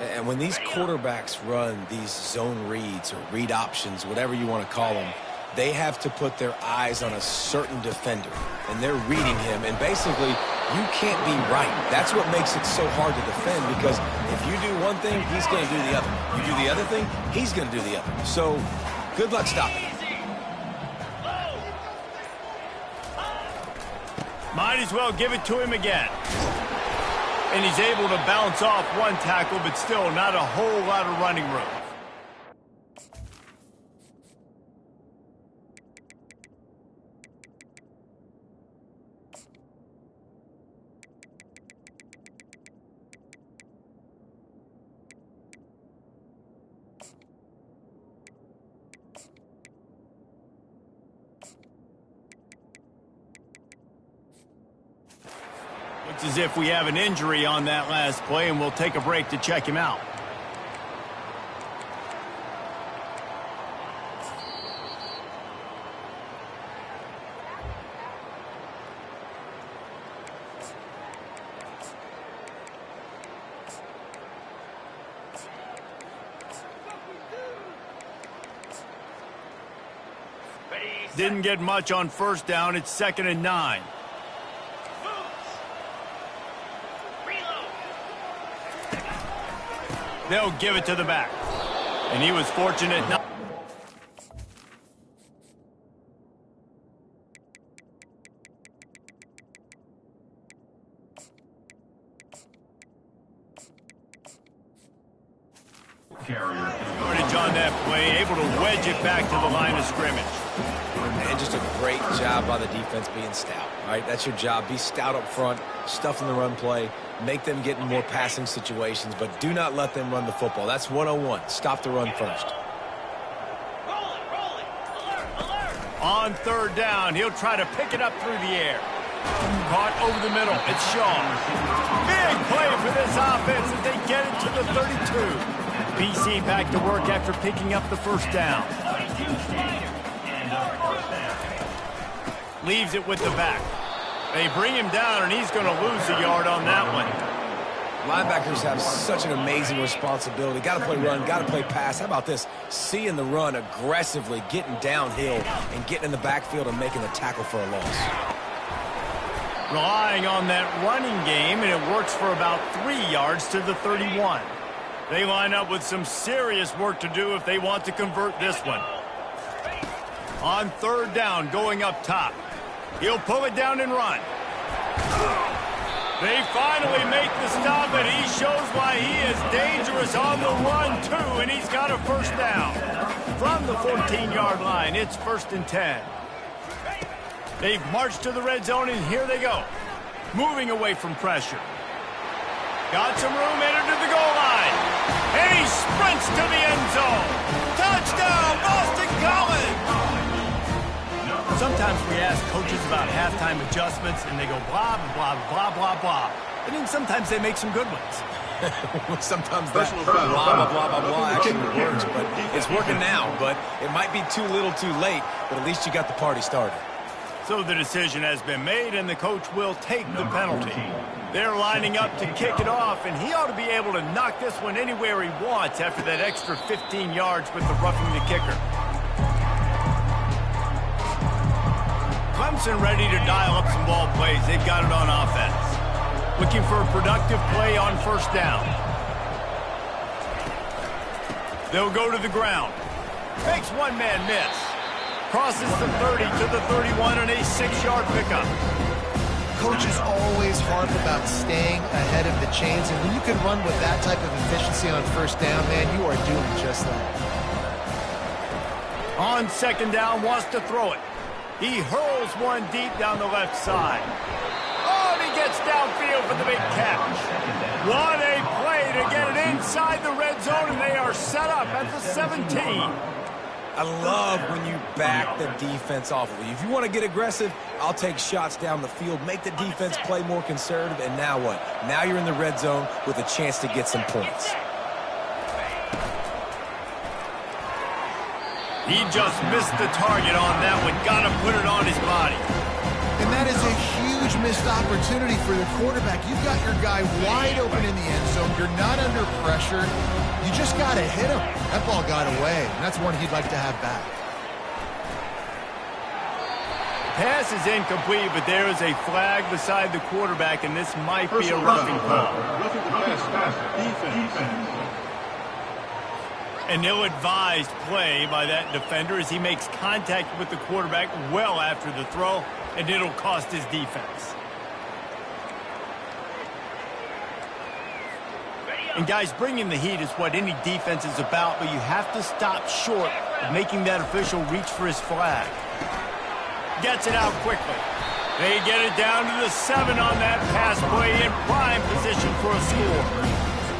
And when these quarterbacks run these zone reads or read options, whatever you want to call them, they have to put their eyes on a certain defender, and they're reading him. And basically, you can't be right. That's what makes it so hard to defend, because if you do one thing, he's going to do the other. You do the other thing, he's going to do the other. So good luck stopping. Might as well give it to him again. And he's able to bounce off one tackle, but still not a whole lot of running room. Looks as if we have an injury on that last play, and we'll take a break to check him out. Didn't get much on first down. It's 2nd and 9. They'll give it to the back. And he was fortunate not. Yardage on that play, able to wedge it back to the line of scrimmage. And just a great job by the defense being stout. All right, that's your job. Be stout up front, stuff in the run play, make them get in more passing situations, but do not let them run the football. That's 101. Stop the run first. On 3rd down, he'll try to pick it up through the air. Caught over the middle. It's Shaw. Big play for this offense as they get it to the 32. BC back to work after picking up the first down. Leaves it with the back. They bring him down, and he's going to lose a yard on that one. Linebackers have such an amazing responsibility. Got to play run, got to play pass. How about this? Seeing the run aggressively, getting downhill, and getting in the backfield and making the tackle for a loss. Relying on that running game, and it works for about 3 yards to the 31. They line up with some serious work to do if they want to convert this one. On 3rd down, going up top. He'll pull it down and run. They finally make the stop, and he shows why he is dangerous on the run, too, and he's got a first down. From the 14-yard line, it's 1st and 10. They've marched to the red zone, and here they go. Moving away from pressure. Got some room, entered to the goal line. And he sprints to the end zone. Touchdown, Boston College! Sometimes we ask coaches about halftime adjustments, and they go blah, blah, blah, blah, blah. And then sometimes they make some good ones. Sometimes that blah, blah, blah, blah, blah actually works, but it's working now. But it might be too little too late, but at least you got the party started. So the decision has been made, and the coach will take the penalty. They're lining up to kick it off, and he ought to be able to knock this one anywhere he wants after that extra 15 yards with the roughing the kicker. Clemson ready to dial up some ball plays. They've got it on offense. Looking for a productive play on 1st down. They'll go to the ground. Makes one man miss. Crosses the 30 to the 31 and a 6-yard pickup. Coaches always harp about staying ahead of the chains, and when you can run with that type of efficiency on 1st down, man, you are doing just that. On 2nd down, wants to throw it. He hurls one deep down the left side. Oh, and he gets downfield for the big catch. What a play to get it inside the red zone, and they are set up at the 17. I love when you back the defense off of you. If you want to get aggressive, I'll take shots down the field, make the defense play more conservative, and now what? Now you're in the red zone with a chance to get some points. He just missed the target on that one. Got to put it on his body. And that is a huge huge missed opportunity for the quarterback. You've got your guy wide open in the end zone. You're not under pressure. You just got to hit him. That ball got away, and that's one he'd like to have back. Pass is incomplete, but there is a flag beside the quarterback, and this might be a roughing call. An ill-advised play by that defender as he makes contact with the quarterback well after the throw, and it'll cost his defense. And guys, bringing the heat is what any defense is about, but you have to stop short of making that official reach for his flag. Gets it out quickly. They get it down to the 7 on that pass play in prime position for a score.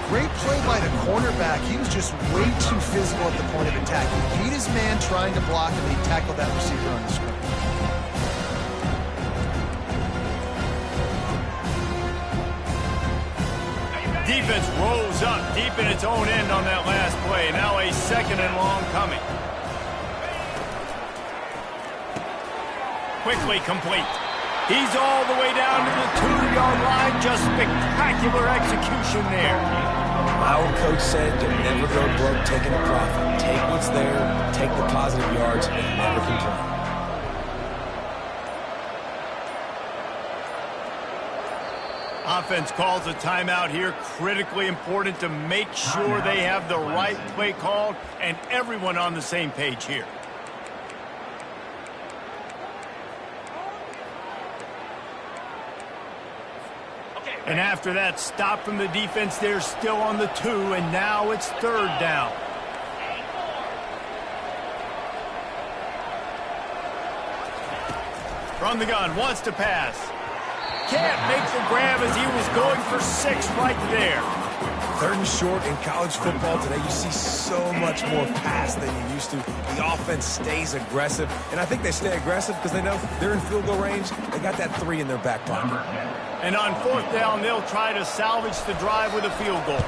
Great play by the cornerback. He was just way too physical at the point of attack. He beat his man trying to block, and he tackled that receiver on the screen. Defense rolls up deep in its own end on that last play. Now a 2nd and long coming. Quickly complete. He's all the way down to the 2-yard line. Just spectacular execution there. My old coach said to never go broke taking a profit. Take what's there, take the positive yards, and never complain. Offense calls a timeout here. Critically important to make sure they have the right play called and everyone on the same page here. And after that stop from the defense, they're still on the 2, and now it's 3rd down. From the gun, wants to pass. Can't make the grab as he was going for 6 right there. 3rd and short in college football today, you see so much more pass than you used to. The offense stays aggressive, and I think they stay aggressive because they know they're in field goal range. They got that 3 in their back pocket. And on 4th down, they'll try to salvage the drive with a field goal.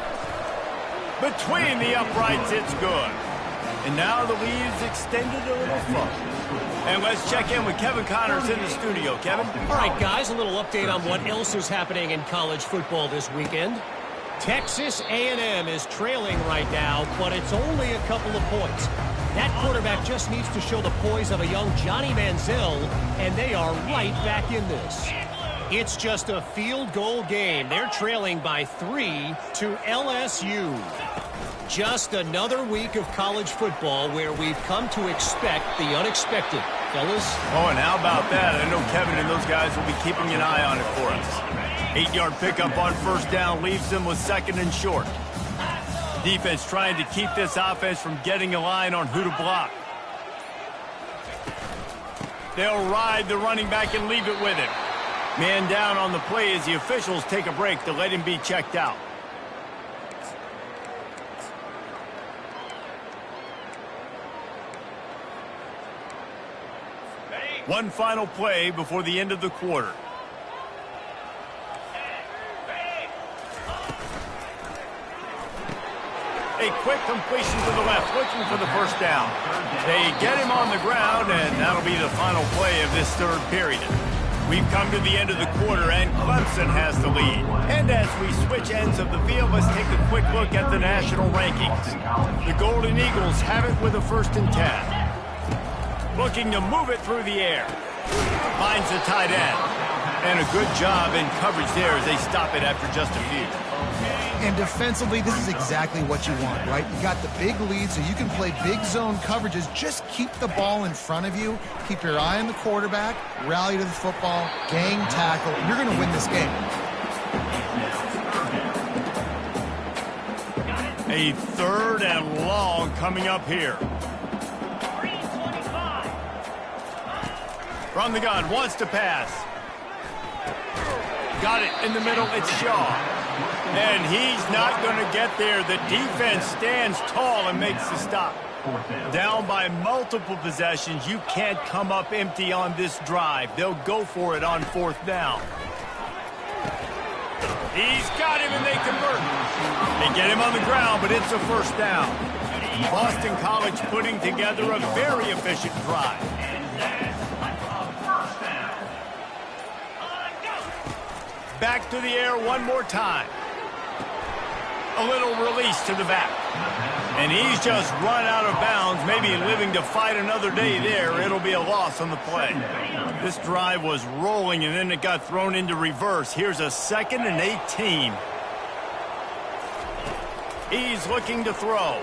Between the uprights, it's good. And now the lead is extended a little further. And let's check in with Kevin Connors in the studio. Kevin? All right, guys, a little update on what else is happening in college football this weekend. Texas A&M is trailing right now, but it's only a couple of points. That quarterback just needs to show the poise of a young Johnny Manziel, and they are right back in this. It's just a field goal game. They're trailing by 3 to LSU. Just another week of college football where we've come to expect the unexpected. Fellas? Oh, and how about that? I know Kevin and those guys will be keeping an eye on it for us. 8-yard pickup on 1st down leaves them with 2nd and short. Defense trying to keep this offense from getting a line on who to block. They'll ride the running back and leave it with him. Man down on the play as the officials take a break to let him be checked out. One final play before the end of the quarter. A quick completion to the left, looking for the 1st down. They get him on the ground, and that'll be the final play of this 3rd period. We've come to the end of the quarter, and Clemson has the lead. And as we switch ends of the field, let's take a quick look at the national rankings. The Golden Eagles have it with a 1st and 10. Looking to move it through the air. Finds the tight end. And a good job in coverage there as they stop it after just a few. And defensively, this is exactly what you want, right? You got the big lead, so you can play big zone coverages. Just keep the ball in front of you. Keep your eye on the quarterback. Rally to the football. Gang tackle. You're going to win this game. A 3rd and long coming up here. From the gun, wants to pass. Got it in the middle, it's Shaw. And he's not going to get there. The defense stands tall and makes the stop. Down by multiple possessions, you can't come up empty on this drive. They'll go for it on 4th down. He's got him and they convert. They get him on the ground, but it's a 1st down. Boston College putting together a very efficient drive. Back to the air one more time. A little release to the back. And he's just run out of bounds, maybe living to fight another day there. It'll be a loss on the play. This drive was rolling, and then it got thrown into reverse. Here's a 2nd and 18. He's looking to throw.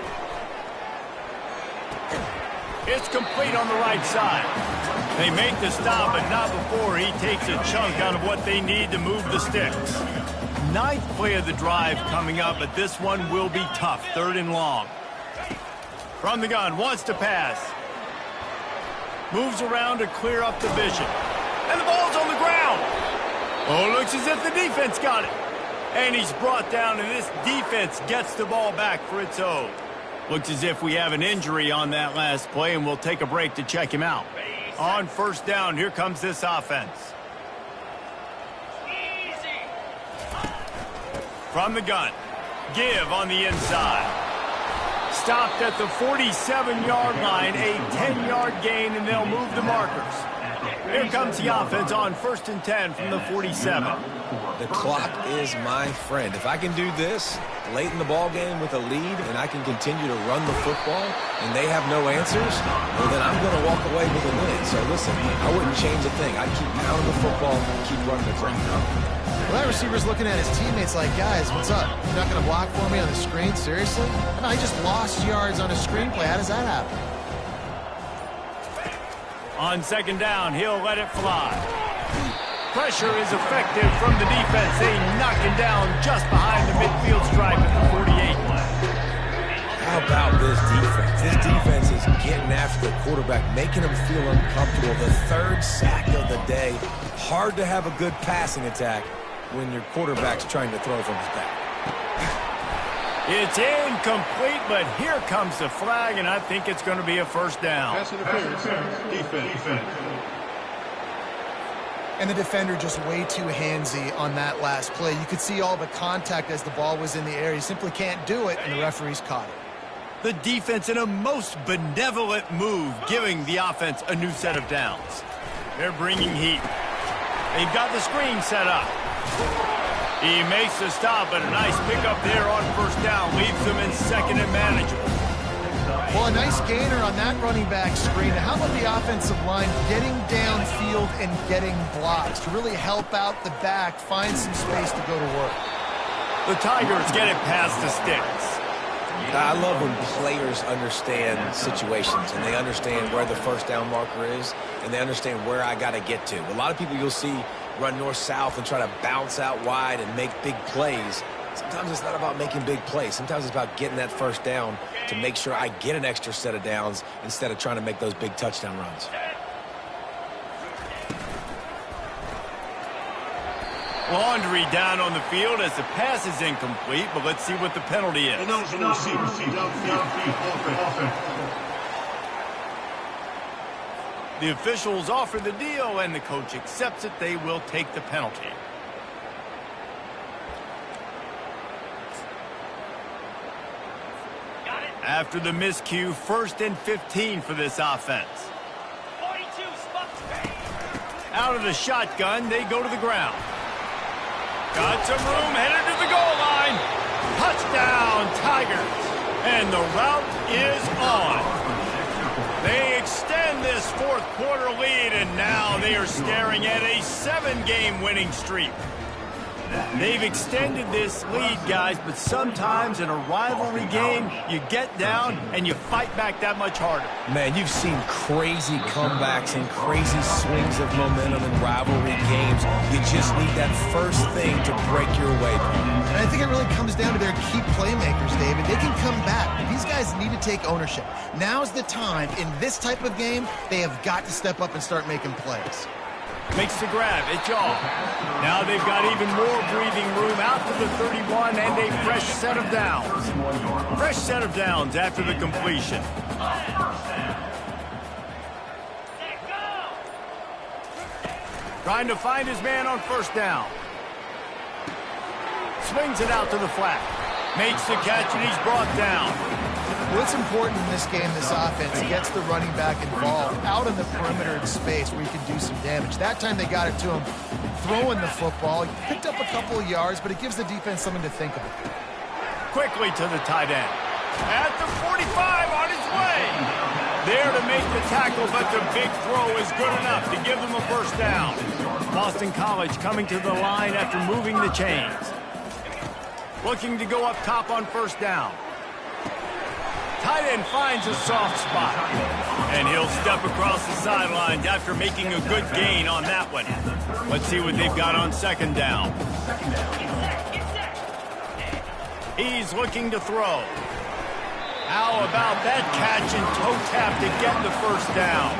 It's complete on the right side. They make the stop, but not before he takes a chunk out of what they need to move the sticks. 9th play of the drive coming up, but this one will be tough. 3rd and long. From the gun, wants to pass. Moves around to clear up the vision. And the ball's on the ground. Oh, looks as if the defense got it. And he's brought down, and this defense gets the ball back for its own. Looks as if we have an injury on that last play, and we'll take a break to check him out. On 1st down, here comes this offense. From the gun. Give on the inside. Stopped at the 47-yard line, a 10-yard gain, and they'll move the markers. Here comes the offense on 1st and 10 from the 47. The clock is my friend. If I can do this late in the ball game with a lead and I can continue to run the football and they have no answers, well, then I'm going to walk away with a win. So listen, I wouldn't change a thing. I'd keep pounding the football and keep running the clock. Well, that receiver's looking at his teammates like, guys, what's up? You're not going to block for me on the screen? Seriously? No, he just lost yards on a screenplay. How does that happen? On 2nd down, he'll let it fly. Pressure is effective from the defense. They knock him down just behind the midfield stripe at the 48. How about this defense? This defense is getting after the quarterback, making him feel uncomfortable. The 3rd sack of the day. Hard to have a good passing attack when your quarterback's trying to throw from his back. It's incomplete, but here comes the flag, and I think it's going to be a 1st down. Pass interference. Defense. And the defender just way too handsy on that last play. You could see all the contact as the ball was in the air. He simply can't do it, and the referee's caught it. The defense in a most benevolent move, giving the offense a new set of downs. They're bringing heat. They've got the screen set up. He makes the stop, but a nice pickup there on 1st down. Leaves them in 2nd and manageable. Well, a nice gainer on that running back screen. How about the offensive line getting downfield and getting blocks to really help out the back, find some space to go to work? The Tigers get it past the sticks. I love when players understand situations and they understand where the 1st down marker is and they understand where I got to get to. A lot of people you'll see run north-south and try to bounce out wide and make big plays. Sometimes it's not about making big plays. Sometimes it's about getting that 1st down to make sure I get an extra set of downs instead of trying to make those big touchdown runs. Laundry down on the field as the pass is incomplete, but let's see what the penalty is. The officials offer the deal, and the coach accepts it. They will take the penalty. After the miscue, 1st and 15 for this offense. 42, Out of the shotgun, they go to the ground. Got some room, headed to the goal line. Touchdown, Tigers. And the route is on. They extend this 4th quarter lead, and now they are staring at a 7-game winning streak. They've extended this lead, guys, but sometimes in a rivalry game, you get down and you fight back that much harder. Man, you've seen crazy comebacks and crazy swings of momentum in rivalry games. You just need that first thing to break your way. And I think it really comes down to their key playmakers, David. They can come back, but these guys need to take ownership. Now's the time. In this type of game, they have got to step up and start making plays. Makes the grab. It's off. Now they've got even more breathing room out to the 31 and a fresh set of downs. Fresh set of downs after the completion. Trying to find his man on 1st down. Swings it out to the flat. Makes the catch, and he's brought down. What's important in this game, this offense, gets the running back involved out in the perimeter in space where he can do some damage. That time they got it to him throwing the football. He picked up a couple of yards, but it gives the defense something to think about. Quickly to the tight end. At the 45, on his way. There to make the tackle, but the big throw is good enough to give them a first down. Boston College coming to the line after moving the chains. Looking to go up top on first down. Tight end finds a soft spot. And he'll step across the sidelines after making a good gain on that one. Let's see what they've got on second down. He's looking to throw. How about that catch and toe tap to get the first down?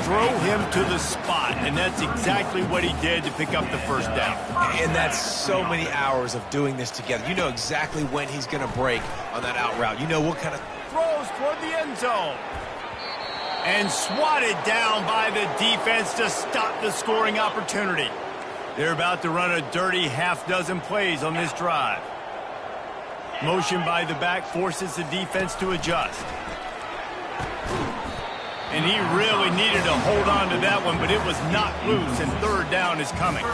Throw him to the spot, and that's exactly what he did to pick up the first down. And that's so many hours of doing this together. You know exactly when he's going to break on that out route. You know what kind of throws toward the end zone. And swatted down by the defense to stop the scoring opportunity. They're about to run a dirty half-dozen plays on this drive. Motion by the back forces the defense to adjust. And he really needed to hold on to that one, but it was not loose, and third down is coming.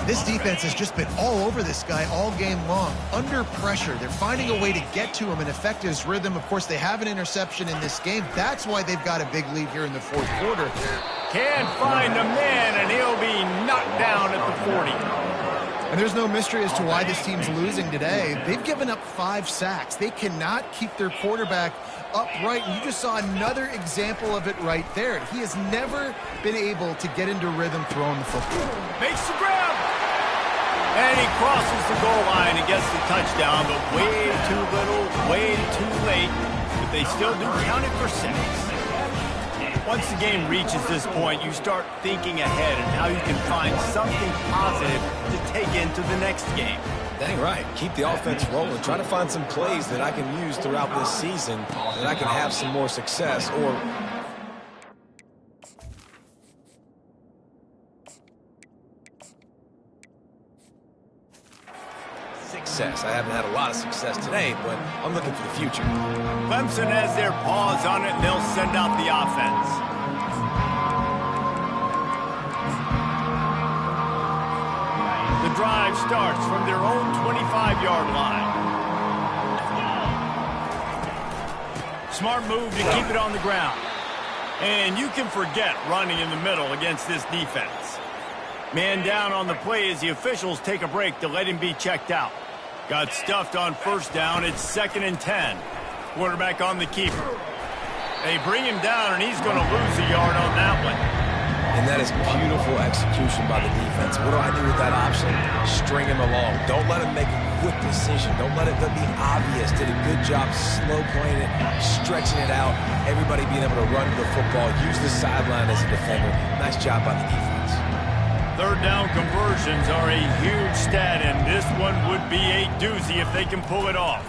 This defense has just been all over this guy all game long. Under pressure, they're finding a way to get to him and affect his rhythm. Of course, they have an interception in this game. That's why they've got a big lead here in the fourth quarter. Can't find the man, and he'll be knocked down at the 40. And there's no mystery as to why this team's losing today. They've given up 5 sacks. They cannot keep their quarterback upright. And you just saw another example of it right there. He has never been able to get into rhythm throwing the football. Makes the grab. And he crosses the goal line and gets the touchdown, but way too little, way too late. But they still do count it for 6. Once the game reaches this point, you start thinking ahead and how you can find something positive to take into the next game. Dang right. Keep the offense rolling. Try to find some plays that I can use throughout this season that I can have some more success or success. I haven't had a lot of success today, but I'm looking for the future. Clemson has their paws on it, and they'll send out the offense. The drive starts from their own 25-yard line. Smart move to keep it on the ground. And you can forget running in the middle against this defense. Man down on the play as the officials take a break to let him be checked out. Got stuffed on first down. It's 2nd and 10. Quarterback on the keeper. They bring him down, and he's going to lose a yard on that one. And that is beautiful execution by the defense. What do I do with that option? String him along. Don't let him make a quick decision. Don't let it be obvious. Did a good job slow playing it, stretching it out. Everybody being able to run to the football, use the sideline as a defender. Nice job by the defense. Third down conversions are a huge stat, and this one would be a doozy if they can pull it off.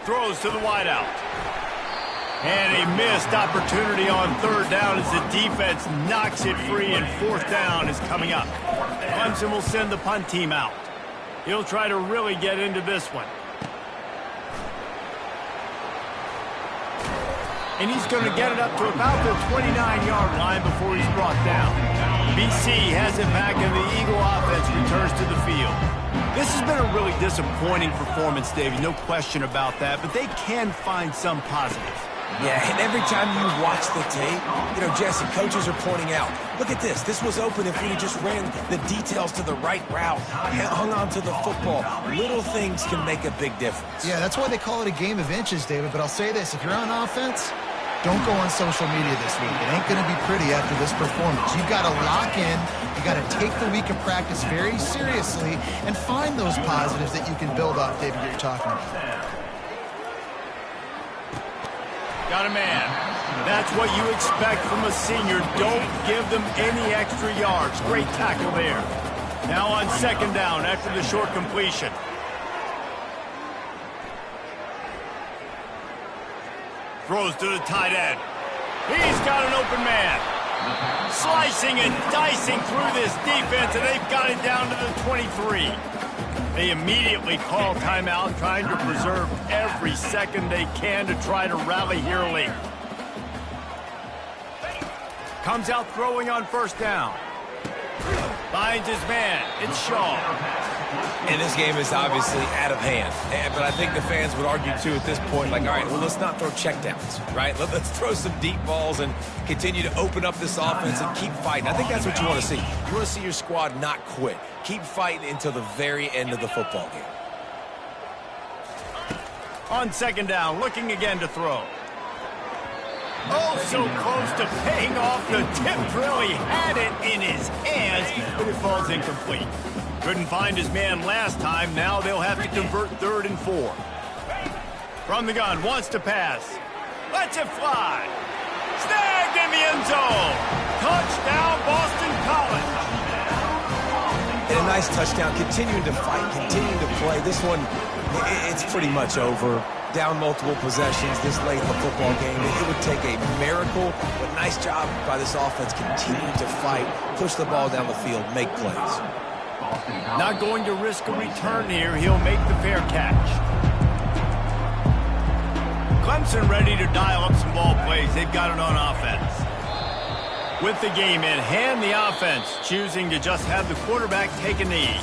Throws to the wideout. And a missed opportunity on third down as the defense knocks it free, and fourth down is coming up. Clemson will send the punt team out. He'll try to really get into this one. And he's going to get it up to about the 29-yard line before he's brought down. BC has it back, and the Eagle offense returns to the field. This has been a really disappointing performance, David, no question about that, but they can find some positives. Yeah, and every time you watch the tape, you know, Jesse, coaches are pointing out, look at this. This was open if we just ran the details to the right route, hung on to the football. Little things can make a big difference. Yeah, that's why they call it a game of inches, David. But I'll say this, if you're on offense, don't go on social media this week. It ain't going to be pretty after this performance. You've got to lock in. You got to take the week of practice very seriously and find those positives that you can build off, David, that you're talking about. Got a man. That's what you expect from a senior. Don't give them any extra yards. Great tackle there. Now on second down after the short completion. Throws to the tight end. He's got an open man. Slicing and dicing through this defense, and they've got it down to the 23. They immediately call timeout, trying to preserve every second they can to try to rally here late. Comes out throwing on first down. Finds his man. It's Shaw. And this game is obviously out of hand. But I think the fans would argue, too, at this point, like, all right, well, let's not throw checkdowns, right? Let's throw some deep balls and continue to open up this offense and keep fighting. I think that's what you want to see. You want to see your squad not quit. Keep fighting until the very end of the football game. On second down, looking again to throw. Oh, so close to paying off the tip drill. He had it in his hands, but it falls incomplete. Couldn't find his man last time. Now they'll have to convert 3rd and 4. From the gun, wants to pass. Lets it fly. Snagged in the end zone. Touchdown, Boston College. And a nice touchdown, continuing to fight, continuing to play. This one, it's pretty much over. Down multiple possessions this late in the football game. It would take a miracle, but nice job by this offense continuing to fight, push the ball down the field, make plays. Not going to risk a return here. He'll make the fair catch. Clemson ready to dial up some ball plays. They've got it on offense. With the game in hand, the offense choosing to just have the quarterback take a knee.